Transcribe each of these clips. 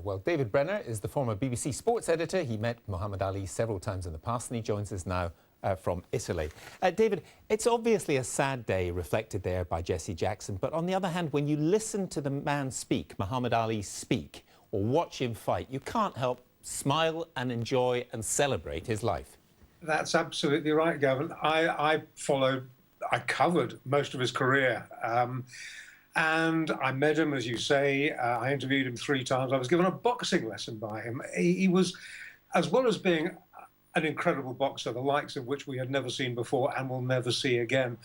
Well, David Brennar is the former BBC sports editor. He met Muhammad Ali several times in the past, and he joins us now from Italy. David, it's obviously a sad day reflected there by Jesse Jackson, but on the other hand, when you listen to the man speak, Muhammad Ali speak, or watch him fight, you can't help smile and enjoy and celebrate his life. That's absolutely right, Gavin. I covered most of his career. And I met him, as you say. I interviewed him 3 times. I was given a boxing lesson by him. He was, as well as being an incredible boxer, the likes of which we had never seen before and will never see again,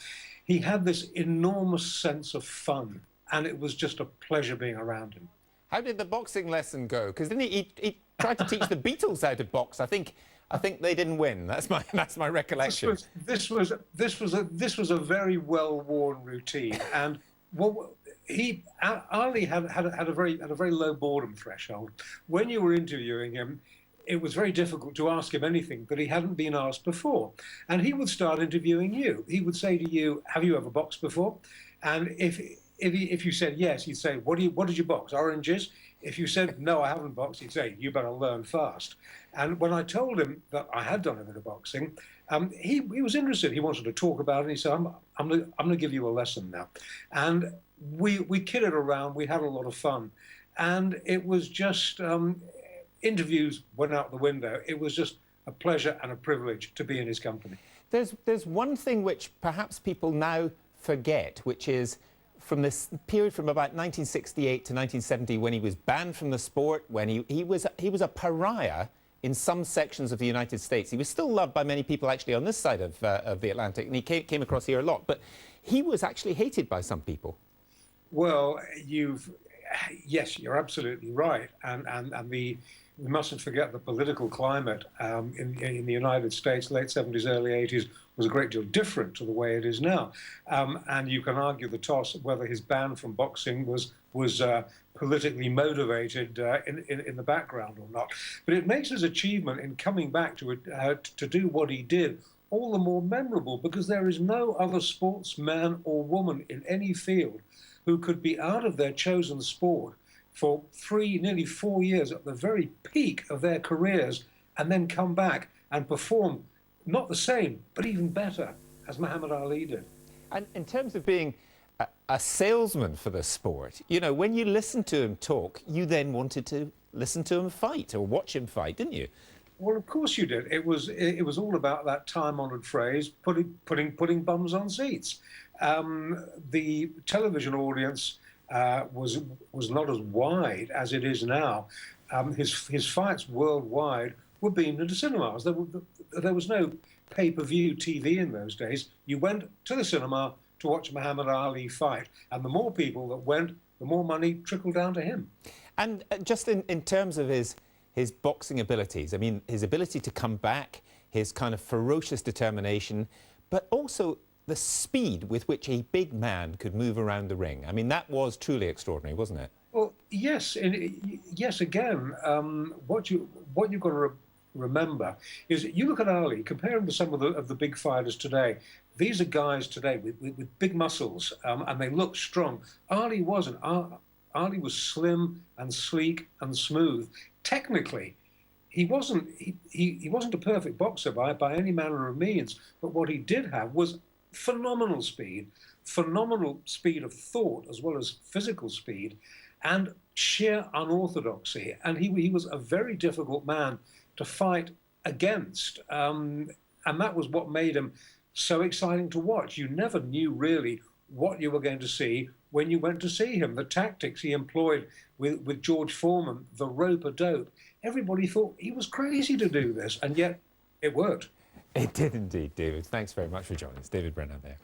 he had this enormous sense of fun, and it was just a pleasure being around him. How did the boxing lesson go? Because didn't he tried to teach the Beatles how to box? I think they didn't win. That's my recollection. This was a very well-worn routine, and Ali had a very low boredom threshold. When you were interviewing him, it was very difficult to ask him anything that he hadn't been asked before. And he would start interviewing you. He would say to you, "Have you ever boxed before?" And if you said yes, he'd say, "What did you box? Oranges?" If you said, "No, I haven't boxed," he'd say, "You better learn fast." And when I told him that I had done a bit of boxing, he was interested. He wanted to talk about it. And he said, I'm going to give you a lesson now. And we kidded around. We had a lot of fun. And it was just, interviews went out the window. It was just a pleasure and a privilege to be in his company. There's one thing which perhaps people now forget, which is from this period from about 1968 to 1970, when he was banned from the sport, when he was a pariah in some sections of the United States. He was still loved by many people actually on this side of the Atlantic, and he came across here a lot, but he was actually hated by some people. Well, yes, you're absolutely right, and we mustn't forget the political climate in the United States, late 70s, early 80s, was a great deal different to the way it is now. And you can argue the toss whether his ban from boxing was politically motivated in the background or not. But it makes his achievement in coming back to do what he did all the more memorable, because there is no other sportsman or woman in any field who could be out of their chosen sport for nearly 4 years at the very peak of their careers, and then come back and perform not the same, but even better, as Muhammad Ali did. And in terms of being a salesman for the sport, you know, when you listened to him talk, you then wanted to listen to him fight or watch him fight, didn't you? Well, of course you did. It was all about that time-honored phrase, putting bums on seats. The television audience was not as wide as it is now. His fights worldwide were beamed into cinemas. There was no pay-per-view TV in those days. You went to the cinema to watch Muhammad Ali fight, and the more people that went, the more money trickled down to him. And just in terms of his boxing abilities, I mean, his ability to come back, his kind of ferocious determination, but also the speed with which a big man could move around the ring. I mean, that was truly extraordinary, wasn't it? Well, yes. Yes, again, what you've got to remember is that you look at Ali, compare him to some of the big fighters today. These are guys today with big muscles, and they look strong. Ali wasn't. Ali was slim and sleek and smooth. Technically, he wasn't a perfect boxer by any manner of means, but what he did have was phenomenal speed of thought as well as physical speed, and sheer unorthodoxy. And he was a very difficult man to fight against, and that was what made him so exciting to watch. You never knew really what you were going to see when you went to see him. The tactics he employed with George Foreman, the rope-a-dope, everybody thought he was crazy to do this, and yet it worked. It did indeed, David. Thanks very much for joining us. David Brennar there.